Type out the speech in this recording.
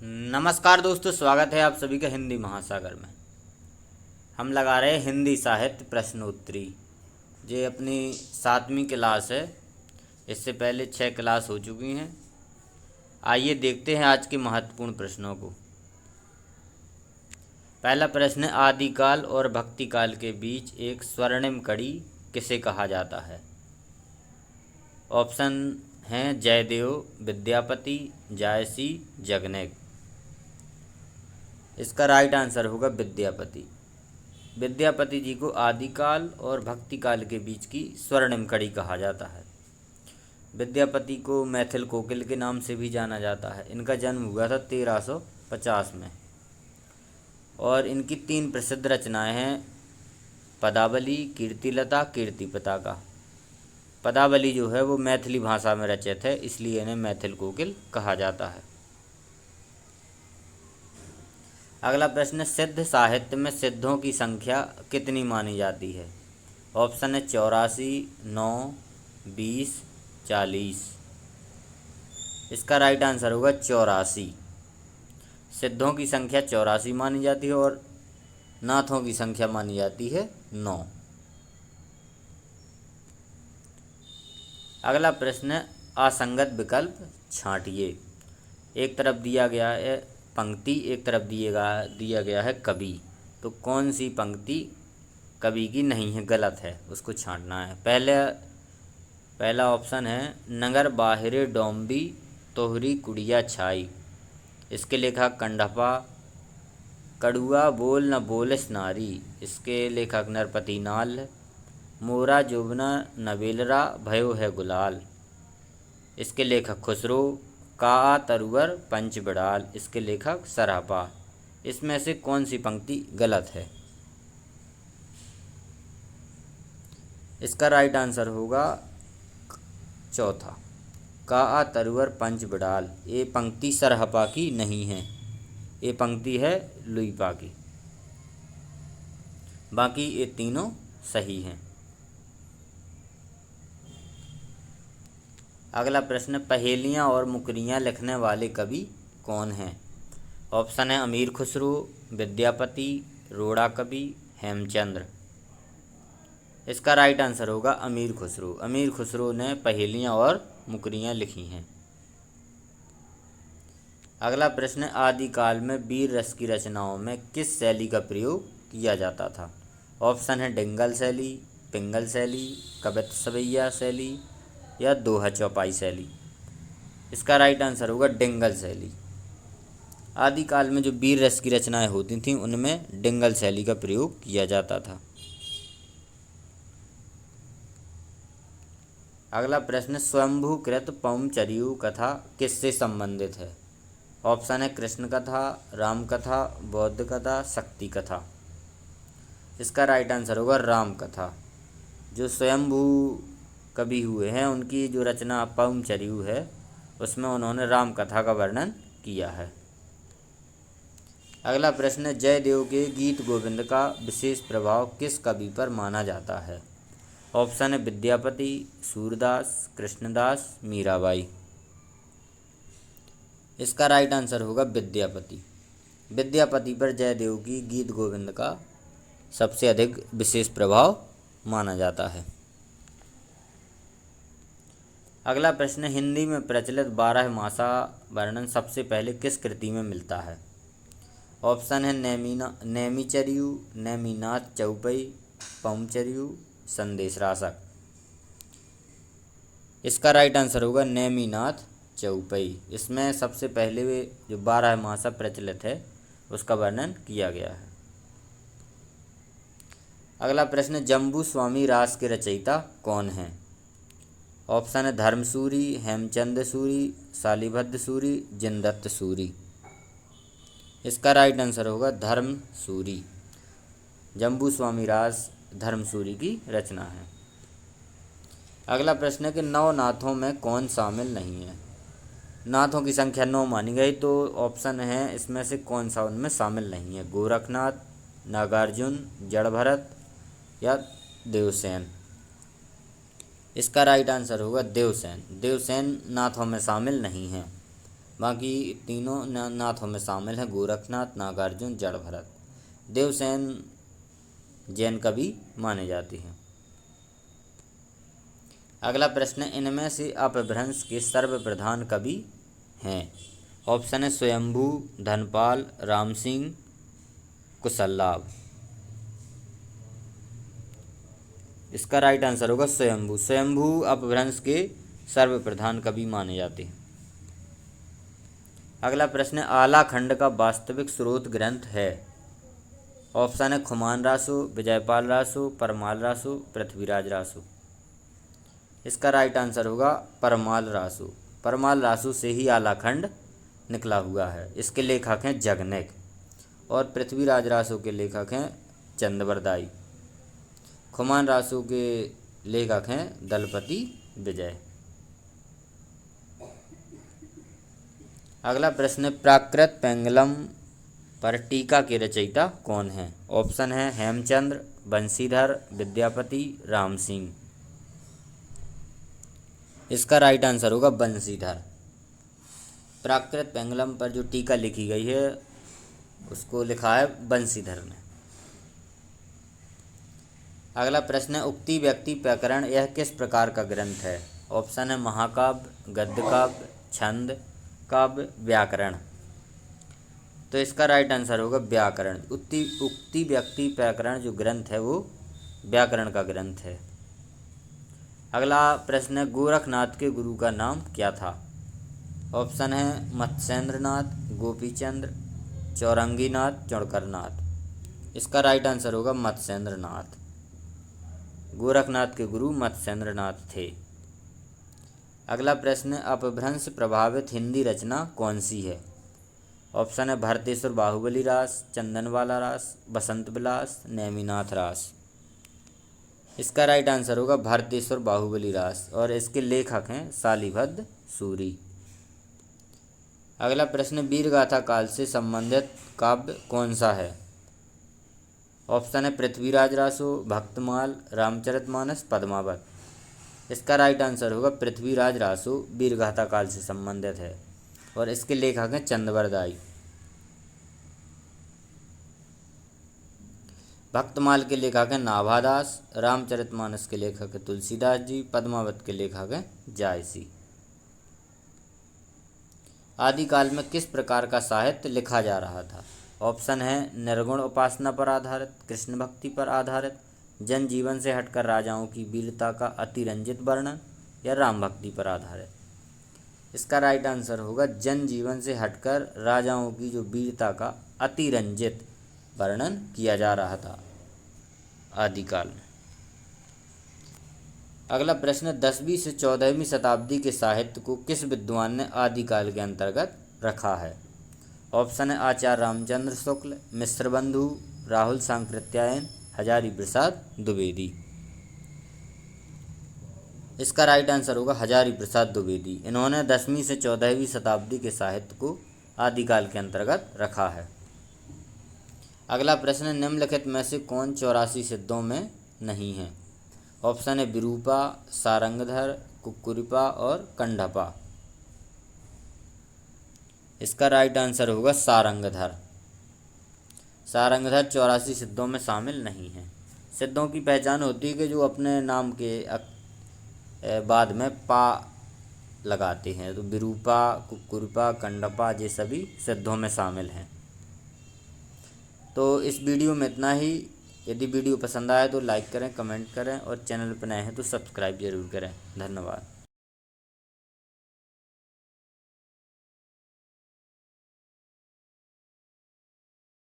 नमस्कार दोस्तों, स्वागत है आप सभी का हिंदी महासागर में। हम लगा रहे हैं हिंदी साहित्य प्रश्नोत्तरी। ये अपनी 7वीं क्लास है। इससे पहले 6 क्लास हो चुकी हैं। आइए देखते हैं आज के महत्वपूर्ण प्रश्नों को। पहला प्रश्न है, आदिकाल और भक्तिकाल के बीच एक स्वर्णिम कड़ी किसे कहा जाता है? ऑप्शन हैं जयदेव, विद्यापति, जायसी, जगनेक। इसका राइट आंसर होगा विद्यापति। विद्यापति जी को आदिकाल और भक्तिकाल के बीच की स्वर्णिम कड़ी कहा जाता है। विद्यापति को मैथिल कोकिल के नाम से भी जाना जाता है। इनका जन्म हुआ था 1350 में और इनकी 3 प्रसिद्ध रचनाएं हैं, पदावली, कीर्तिलता, कीर्ति पताका। पदावली जो है वो मैथिली भाषा में रचित है, इसलिए इन्हें मैथिल कोकिल कहा जाता है। अगला प्रश्न, सिद्ध साहित्य में सिद्धों की संख्या कितनी मानी जाती है? ऑप्शन है 84, 9, 20, 40। इसका राइट आंसर होगा 84। सिद्धों की संख्या 84 मानी जाती है और नाथों की संख्या मानी जाती है 9। अगला प्रश्न है, असंगत विकल्प छांटिए। एक तरफ दिया गया है पंक्ति, एक तरफ दिया गया है कवि। तो कौन सी पंक्ति कवि की नहीं है, गलत है, उसको छांटना है। पहला ऑप्शन है, नगर बाहिरे डोंबी तोहरी कुड़िया छाई। इसके लेखक कंडपा। कड़ुआ बोल न बोलिस नारी। इसके लेखक नरपति नाल। मोरा जोबना नवेलरा भयो है गुलाल। इसके लेखक खुसरो। का तरुवर पंच बिड़ाल। इसके लेखक सरापा। इसमें से कौन सी पंक्ति गलत है? इसका राइट आंसर होगा चौथा, का तरुवर पंच बिड़ाल। ये पंक्ति सरहपा की नहीं है, ये पंक्ति है लुइपा की। बाकी ये तीनों सही हैं। अगला प्रश्न, पहेलियाँ और मुकरियाँ लिखने वाले कवि कौन हैं? ऑप्शन है अमीर खुसरो, विद्यापति, रोड़ा कवि, हेमचंद्र। इसका राइट आंसर होगा अमीर खुसरो। अमीर खुसरो ने पहेलियाँ और मुकरियाँ लिखी हैं। अगला प्रश्न, आदिकाल में वीर रस की रचनाओं में किस शैली का प्रयोग किया जाता था? ऑप्शन है डिंगल शैली, पिंगल शैली, कवित्त सवैया शैली या दोहा चौपाई शैली। इसका राइट आंसर होगा डिंगल शैली। आदिकाल में जो वीर रस की रचनाएं होती थीं उनमें डिंगल शैली का प्रयोग किया जाता था। अगला प्रश्न, स्वयंभूकृत पौमचरियु कथा किससे संबंधित है? ऑप्शन है कृष्ण कथा, राम कथा, बौद्ध कथा, शक्ति कथा। इसका राइट आंसर होगा राम कथा। जो स्वयंभू कवि हुए हैं उनकी जो रचना पौमचरियु है उसमें उन्होंने राम कथा का वर्णन किया है। अगला प्रश्न, जयदेव के गीत गोविंद का विशेष प्रभाव किस कवि पर माना जाता है? ऑप्शन है विद्यापति, सूरदास, कृष्णदास, मीराबाई। इसका राइट आंसर होगा विद्यापति। विद्यापति पर जयदेव की गीत गोविंद का सबसे अधिक विशेष प्रभाव माना जाता है। अगला प्रश्न, हिंदी में प्रचलित 12मासा वर्णन सबसे पहले किस कृति में मिलता है? ऑप्शन है नेमिचरियु, नेमिनाथ चौपई, पौमचरियु, संदेश रासक। इसका राइट आंसर होगा नेमिनाथ चौपई। इसमें सबसे पहले वे जो 12मासा प्रचलित है उसका वर्णन किया गया है। अगला प्रश्न, जम्बू स्वामी रास के रचयिता कौन हैं? ऑप्शन है धर्मसूरी, हेमचंद सूरी, शालिभद्र सूरी, जिनदत्त सूरी। इसका राइट आंसर होगा धर्मसूरी। जम्बू स्वामी रास धर्मसूरी की रचना है। अगला प्रश्न है कि 9 नाथों में कौन शामिल नहीं है? नाथों की संख्या 9 मानी गई, तो ऑप्शन है इसमें से कौन सा उनमें शामिल नहीं है? गोरखनाथ, नागार्जुन, जड़भरत या देवसेन। इसका राइट आंसर होगा देवसेन। देवसेन नाथों में शामिल नहीं है। बाकी तीनों नाथों में शामिल हैं गोरखनाथ, नागार्जुन, जड़ भरत। देवसेन जैन कवि माने जाते हैं। अगला प्रश्न है, इनमें से अपभ्रंश के सर्वप्रधान कवि हैं। ऑप्शन है स्वयंभू, धनपाल, राम सिंह, कुशललाभ। इसका राइट आंसर होगा स्वयंभू। स्वयंभू अपभ्रंश के सर्वप्रधान कवि माने जाते हैं। अगला प्रश्न है, आला खंड का वास्तविक स्रोत ग्रंथ है। ऑप्शन है खुमान रासो, विजयपाल रासो, परमाल रासो, पृथ्वीराज रासो। इसका राइट आंसर होगा परमाल रासो। परमाल रासो से ही आला खंड निकला हुआ है। इसके लेखक हैं जगनेक और पृथ्वीराज रासो के लेखक हैं चंदवरदाई। खुमान रासो के लेखक हैं दलपति विजय। अगला प्रश्न है, प्राकृत पेंगलम पर टीका के रचयिता कौन है। ऑप्शन है हेमचंद्र, बंशीधर, विद्यापति, राम सिंह। इसका राइट आंसर होगा बंशीधर। प्राकृत पेंगलम पर जो टीका लिखी गई है उसको लिखा है बंशीधर ने। अगला प्रश्न है, उक्ति व्यक्ति प्रकरण यह किस प्रकार का ग्रंथ है। ऑप्शन है महाकाव्य, गद्य काव्य, छंद काव्य, व्याकरण। तो इसका राइट आंसर होगा व्याकरण। उक्ति व्यक्ति प्रकरण जो ग्रंथ है वो व्याकरण का ग्रंथ है। अगला प्रश्न है, गोरखनाथ के गुरु का नाम क्या था। ऑप्शन है मत्स्येंद्रनाथ, गोपीचंद्र, चौरंगीनाथ, चौड़करनाथ। इसका राइट आंसर होगा मत्स्येंद्रनाथ। गोरखनाथ के गुरु मत्स्येंद्रनाथ थे। अगला प्रश्न, अपभ्रंश प्रभावित हिंदी रचना कौन सी है। ऑप्शन है भरतेश्वर बाहुबली रास, चंदनवाला रास, बसंत विलास, नेमिनाथ रास। इसका राइट आंसर होगा भरतेश्वर बाहुबली रास और इसके लेखक हैं शालिभद्र सूरी। अगला प्रश्न, वीरगाथा काल से संबंधित काव्य कौन सा है। ऑप्शन है पृथ्वीराज रासो, भक्तमाल, रामचरितमानस, पद्मावत। इसका राइट आंसर होगा पृथ्वीराज रासो वीरगाथा काल से संबंधित है और इसके लेखक हैं चंदवरदाई। भक्तमाल के लेखक हैं नाभादास, रामचरितमानस के लेखक हैं तुलसीदास जी, पद्मावत के लेखक हैं जायसी। आदिकाल में किस प्रकार का साहित्य लिखा जा रहा था। ऑप्शन है निर्गुण उपासना पर आधारित, कृष्ण भक्ति पर आधारित, जन जीवन से हटकर राजाओं की वीरता का अतिरंजित वर्णन, या राम भक्ति पर आधारित। इसका राइट आंसर होगा जन जीवन से हटकर राजाओं की जो वीरता का अतिरंजित वर्णन किया जा रहा था आदिकाल में। अगला प्रश्न, 10वीं से 14वीं शताब्दी के साहित्य को किस विद्वान ने आदिकाल के अंतर्गत रखा है। ऑप्शन है आचार्य रामचंद्र शुक्ल, मिश्र बंधु, राहुल सांकृत्यायन, हजारी प्रसाद द्विवेदी। इसका राइट आंसर होगा हजारी प्रसाद द्विवेदी। इन्होंने 10वीं से 14वीं शताब्दी के साहित्य को आदिकाल के अंतर्गत रखा है। अगला प्रश्न, निम्नलिखित में से कौन 84 सिद्धों में नहीं है। ऑप्शन है विरूपा, सारंगधर, कुक्कुरिपा और कंडपा। इसका राइट आंसर होगा सारंगधर। सारंगधर 84 सिद्धों में शामिल नहीं है। सिद्धों की पहचान होती है कि जो अपने नाम के बाद में पा लगाते हैं, तो विरूपा, कुक्कुरिपा, कंडपा ये सभी सिद्धों में शामिल हैं। तो इस वीडियो में इतना ही। यदि वीडियो पसंद आए तो लाइक करें, कमेंट करें और चैनल पर नए हैं तो सब्सक्राइब जरूर करें। धन्यवाद।